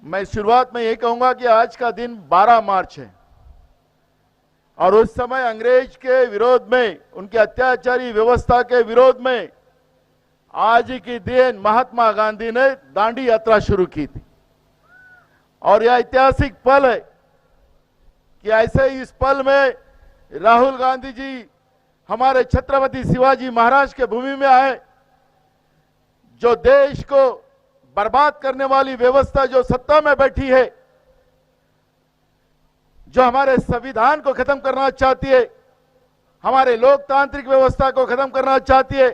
मैं शुरुआत में यही कहूंगा कि आज का दिन 12 मार्च है और उस समय अंग्रेज के विरोध में, उनकी अत्याचारी व्यवस्था के विरोध में आज ही के दिन महात्मा गांधी ने दांडी यात्रा शुरू की थी। और यह ऐतिहासिक पल है कि ऐसे इस पल में राहुल गांधी जी हमारे छत्रपति शिवाजी महाराज के भूमि में आए। जो देश को बर्बाद करने वाली व्यवस्था जो सत्ता में बैठी है, जो हमारे संविधान को खत्म करना चाहती है, हमारे लोकतांत्रिक व्यवस्था को खत्म करना चाहती है,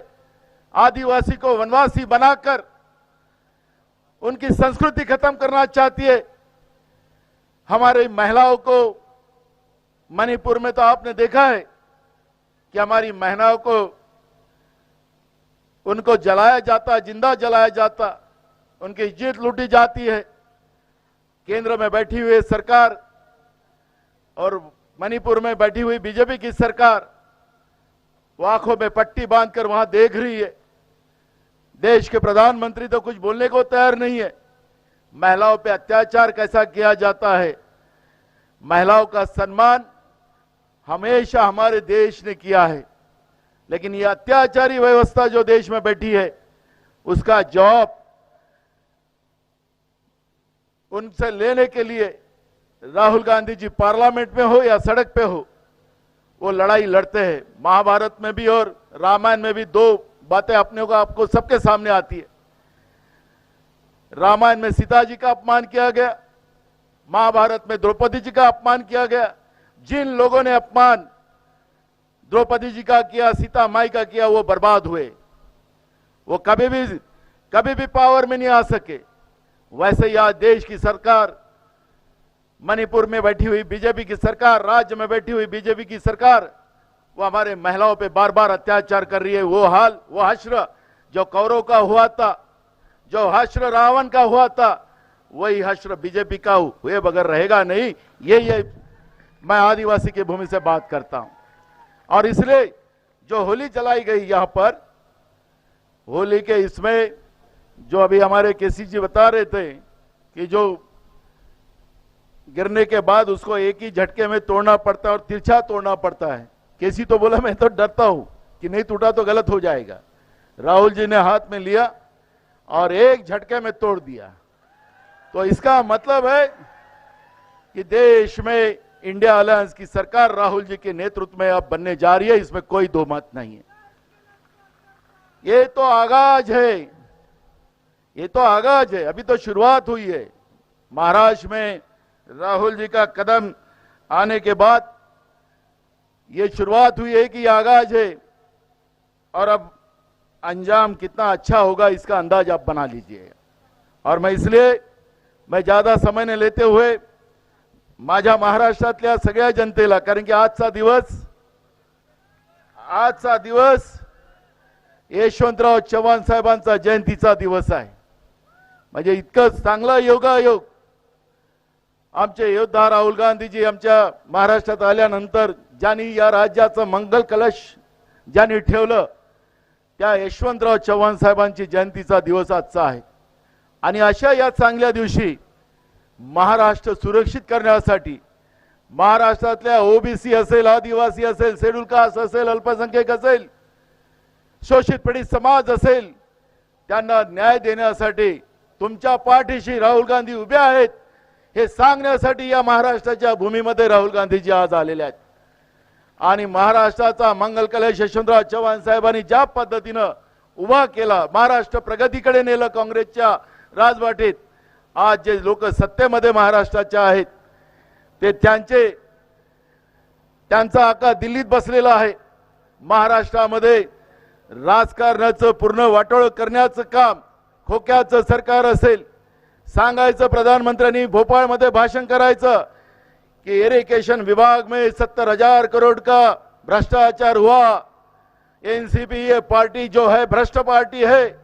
आदिवासी को वनवासी बनाकर उनकी संस्कृति खत्म करना चाहती है, हमारी महिलाओं को, मणिपुर में तो आपने देखा है कि हमारी महिलाओं को उनको जलाया जाता, जिंदा जलाया जाता, उनकी इज्जत लूटी जाती है। केंद्र में बैठी हुई सरकार और मणिपुर में बैठी हुई बीजेपी की सरकार वो आंखों में पट्टी बांधकर वहां देख रही है। देश के प्रधानमंत्री तो कुछ बोलने को तैयार नहीं है। महिलाओं पे अत्याचार कैसा किया जाता है। महिलाओं का सम्मान हमेशा हमारे देश ने किया है, लेकिन ये अत्याचारी व्यवस्था जो देश में बैठी है उसका जवाब उनसे लेने के लिए राहुल गांधी जी पार्लियामेंट में हो या सड़क पे हो, वो लड़ाई लड़ते हैं। महाभारत में भी और रामायण में भी दो बातें अपने को आपको सबके सामने आती है। रामायण में सीता जी का अपमान किया गया, महाभारत में द्रौपदी जी का अपमान किया गया। जिन लोगों ने अपमान द्रौपदी जी का किया, सीता माई का किया, वो बर्बाद हुए, वो कभी भी पावर में नहीं आ सके। वैसे ही आज देश की सरकार, मणिपुर में बैठी हुई बीजेपी की सरकार, राज्य में बैठी हुई बीजेपी की सरकार, वो हमारे महिलाओं पे बार बार अत्याचार कर रही है। वो हाल, वो हश्र जो कौरव का हुआ था, जो हश्र रावण का हुआ था, वही हश्र बीजेपी का हुए बगैर रहेगा नहीं। ये मैं आदिवासी की भूमि से बात करता हूं। और इसलिए जो होली जलाई गई यहां पर, होली के इसमें जो अभी हमारे केसी जी बता रहे थे कि जो गिरने के बाद उसको एक ही झटके में तोड़ना पड़ता है और तिरछा तोड़ना पड़ता है। केसी तो बोला मैं तो डरता हूं कि नहीं टूटा तो गलत हो जाएगा। राहुल जी ने हाथ में लिया और एक झटके में तोड़ दिया। तो इसका मतलब है कि देश में इंडिया अलायंस की सरकार राहुल जी के नेतृत्व में अब बनने जा रही है, इसमें कोई दो मत नहीं है। ये तो आगाज है, ये तो आगाज है, अभी तो शुरुआत हुई है। महाराष्ट्र में राहुल जी का कदम आने के बाद ये शुरुआत हुई है कि आगाज है, और अब अंजाम कितना अच्छा होगा इसका अंदाज आप बना लीजिए। और मैं इसलिए ज्यादा समय न लेते हुए माझ्या महाराष्ट्रातल्या सगळ्या जनतेला, कारण की आजचा दिवस यशवंतराव चव्हाण साहेबांचा जयंतीचा दिवस आहे। म्हणजे इतकं चांगला योगायोग आमचे योद्धा राहुल गांधीजी आमच्या महाराष्ट्रात आल्यानंतर ज्यांनी या राज्याचं मंगल कलश ज्यांनी ठेवलं, त्या यशवंतराव चव्हाण साहेबांची जयंतीचा दिवस आजचा आहे। आणि अशा या चांगल्या दिवशी महाराष्ट्र सुरक्षित करण्यासाठी महाराष्ट्रातल्या ओबीसी असेल, आदिवासी असेल, शेड्यूल कास्ट असेल, अल्पसंख्याक असेल, शोषित पीडित समाज असेल, त्यांना न्याय देण्यासाठी तुमच्या पाठीशी राहुल गांधी उभे आहेत हे सांगण्यासाठी या महाराष्ट्राच्या भूमीमध्ये राहुल गांधीजी आज आलेले आहेत। आणि महाराष्ट्राचा मंगल कलश यशवंतराव चव्हाण साहेबांनी ज्या पद्धतीनं उभा केला, महाराष्ट्र प्रगतीकडे नेलं काँग्रेसच्या राजवाटीत, आज जे लोक सत्तेमध्ये महाराष्ट्राच्या आहेत ते त्यांचा आका दिल्लीत बसलेला आहे। महाराष्ट्रामध्ये राजकारणाचं पूर्ण वाटोळ करण्याचं काम खोक्याचं सरकार असेल। सांगायचं प्रधानमंत्र्यांनी भोपाळमध्ये भाषण करायचं कि इरिगेशन विभाग में 70,000 करोड़ का भ्रष्टाचार हुआ, एनसीपी ये पार्टी जो है भ्रष्ट पार्टी है।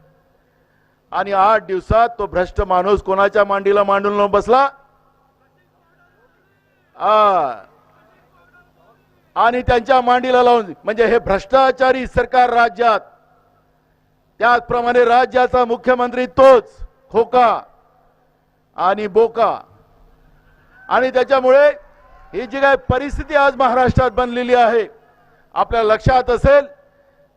आणि 8 दिवसात तो भ्रष्ट माणूस कोणाच्या मांडीला मांडून बसला, आणि त्यांच्या मांडीला लावून, म्हणजे हे भ्रष्टाचारी सरकार राज्यात, त्याचप्रमाणे राज्याचा मुख्यमंत्री तोच खोका, आणि बोका, आणि त्याच्यामुळे ही जी काही परिस्थिती आज महाराष्ट्रात बनलेली आहे, आपल्या लक्षात असेल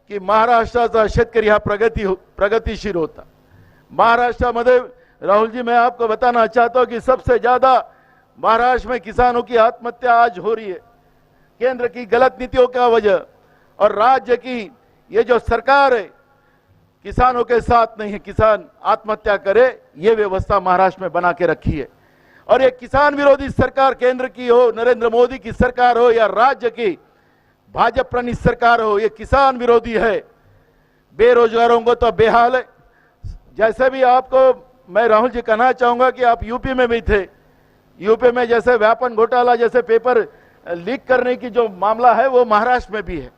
की महाराष्ट्राचा शेतकरी हा प्रगतिशील होता। महाराष्ट्र में राहुल जी, मैं आपको बताना चाहता हूं कि सबसे ज्यादा महाराष्ट्र में किसानों की आत्महत्या आज हो रही है, केंद्र की गलत नीतियों का वजह, और राज्य की ये जो सरकार है किसानों के साथ नहीं है, किसान आत्महत्या करे ये व्यवस्था महाराष्ट्र में बना के रखी है। और ये किसान विरोधी सरकार केंद्र की हो, नरेंद्र मोदी की सरकार हो या राज्य की भाजपा प्रणीत सरकार हो, ये किसान विरोधी है। बेरोजगारों को तो बेहाल है। जैसे भी आपको मैं राहुल जी कहना चाहूंगा कि आप यूपी में भी थे, यूपी में जैसे व्यापन घोटाला जैसे पेपर लीक करने की जो मामला है वो महाराष्ट्र में भी है।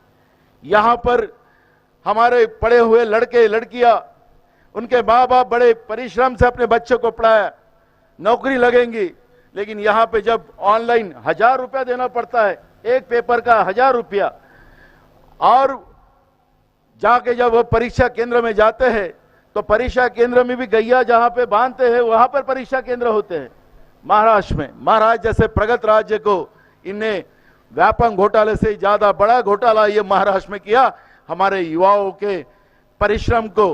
यहां पर हमारे पढ़े हुए लड़के लड़कियां, उनके माँ बाप बड़े परिश्रम से अपने बच्चों को पढ़ाया, नौकरी लगेंगी, लेकिन यहां पे जब ऑनलाइन 1000 रुपया देना पड़ता है, एक पेपर का 1000 रुपया, और जाके जब वो परीक्षा केंद्र में जाते हैं तो परीक्षा केंद्र में भी गैया जहां पे बांधते हैं वहां पर परीक्षा केंद्र होते हैं। महाराष्ट्र में, महाराष्ट्र जैसे प्रगत राज्य को इनने व्यापक घोटाले से ज्यादा बड़ा घोटाला ये महाराष्ट्र में किया। हमारे युवाओं के परिश्रम को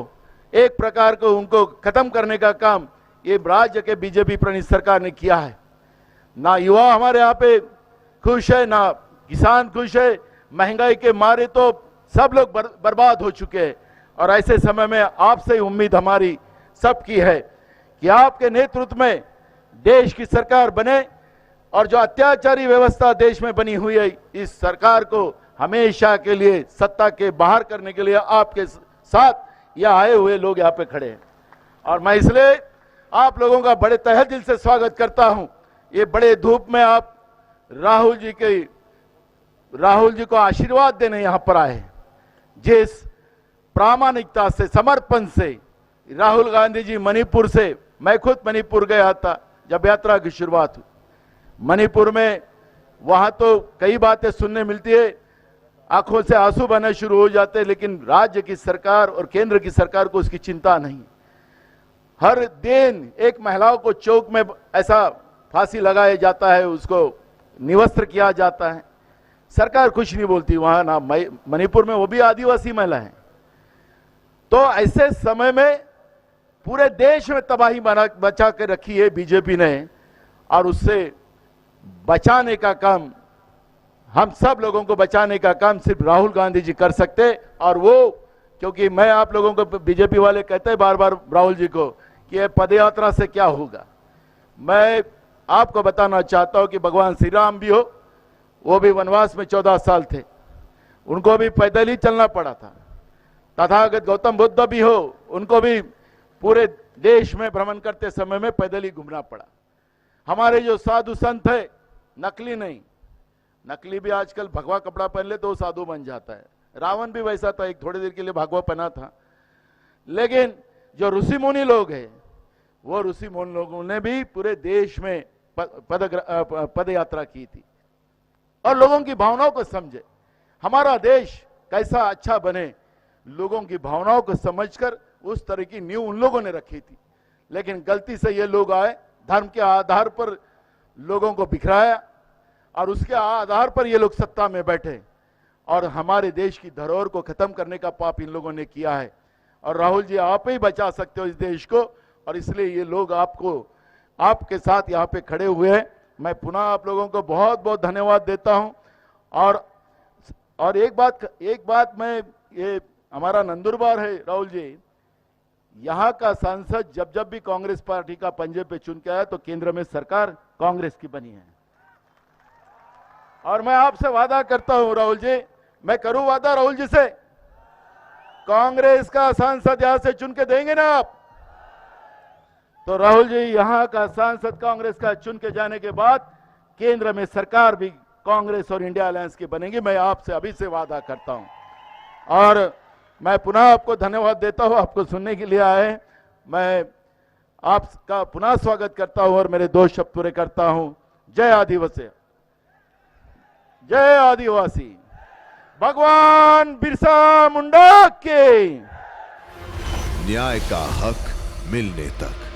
एक प्रकार को उनको खत्म करने का काम ये राज्य के बीजेपी प्रणीत सरकार ने किया है। ना युवा हमारे यहाँ पे खुश है, ना किसान खुश है। महंगाई के मारे तो सब लोग बर्बाद हो चुके हैं, और ऐसे समय में आपसे उम्मीद हमारी सबकी है कि आपके नेतृत्व में देश की सरकार बने, और जो अत्याचारी व्यवस्था देश में बनी हुई है इस सरकार को हमेशा के लिए सत्ता के बाहर करने के लिए आपके साथ यह आए हुए लोग यहाँ पे खड़े हैं। और मैं इसलिए आप लोगों का बड़े तहे दिल से स्वागत करता हूं। ये बड़े धूप में आप राहुल जी को आशीर्वाद देने यहां पर आए हैं। जिस प्रामाणिकता से, समर्पण से राहुल गांधी जी मणिपुर से, मैं खुद मणिपुर गया था जब यात्रा की शुरुआत हुई। मणिपुर में वहां तो कई बातें सुनने मिलती है, आंखों से आंसू बहने शुरू हो जाते हैं, लेकिन राज्य की सरकार और केंद्र की सरकार को उसकी चिंता नहीं। हर दिन एक महिलाओं को चौक में ऐसा फांसी लगाया जाता है, उसको निवस्त्र किया जाता है, सरकार कुछ नहीं बोलती वहां ना। मणिपुर में वो भी आदिवासी महिला है। तो ऐसे समय में पूरे देश में तबाही बचा के रखी है बीजेपी ने, और उससे बचाने का काम, हम सब लोगों को बचाने का काम सिर्फ राहुल गांधी जी कर सकते। और वो, क्योंकि मैं आप लोगों को, बीजेपी वाले कहते हैं बार बार राहुल जी को कि ये पदयात्रा से क्या होगा। मैं आपको बताना चाहता हूं कि भगवान श्री राम भी हो, वो भी वनवास में 14 साल थे, उनको भी पैदल ही चलना पड़ा था। तथागत गौतम बुद्ध भी हो, उनको भी पूरे देश में भ्रमण करते समय में पैदल ही घूमना पड़ा। हमारे जो साधु संत है, नकली नहीं, नकली भी आजकल भगवा कपड़ा पहन ले तो साधु बन जाता है। रावण भी वैसा था, एक थोड़ी देर के लिए भगवा पहना था। लेकिन जो ऋषि मुनि लोग हैं, वो ऋषि मुनि लोगों ने भी पूरे देश में पद यात्रा की थी और लोगों की भावनाओं को समझे। हमारा देश कैसा अच्छा बने, लोगों की भावनाओं को समझकर उस तरह की नींव उन लोगों ने रखी थी। लेकिन गलती से ये लोग आए, धर्म के आधार पर लोगों को बिखराया, और उसके आधार पर ये लोग सत्ता में बैठे, और हमारे देश की धरोहर को खत्म करने का पाप इन लोगों ने किया है। और राहुल जी, आप ही बचा सकते हो इस देश को, और इसलिए ये लोग आपको, आपके साथ यहाँ पे खड़े हुए हैं। मैं पुनः आप लोगों को बहुत बहुत धन्यवाद देता हूं। और एक बात मैं, ये हमारा नंदुरबार है राहुल जी, यहाँ का सांसद जब जब भी कांग्रेस पार्टी का पंजे पे चुन के आया तो केंद्र में सरकार कांग्रेस की बनी है। और मैं आपसे वादा करता हूं राहुल जी, मैं करूं वादा राहुल जी से, कांग्रेस का सांसद यहां से चुन के देंगे ना आप, तो राहुल जी यहां का सांसद कांग्रेस का चुन के जाने के बाद केंद्र में सरकार भी कांग्रेस और इंडिया अलायंस की बनेगी। मैं आपसे अभी से वादा करता हूं। और मैं पुनः आपको धन्यवाद देता हूं, आपको सुनने के लिए आए। मैं आपका पुनः स्वागत करता हूं और मेरे 2 शब्द पूरे करता हूं। जय आदिवासी, जय आदिवासी, भगवान बिरसा मुंडा के। न्याय का हक मिलने तक।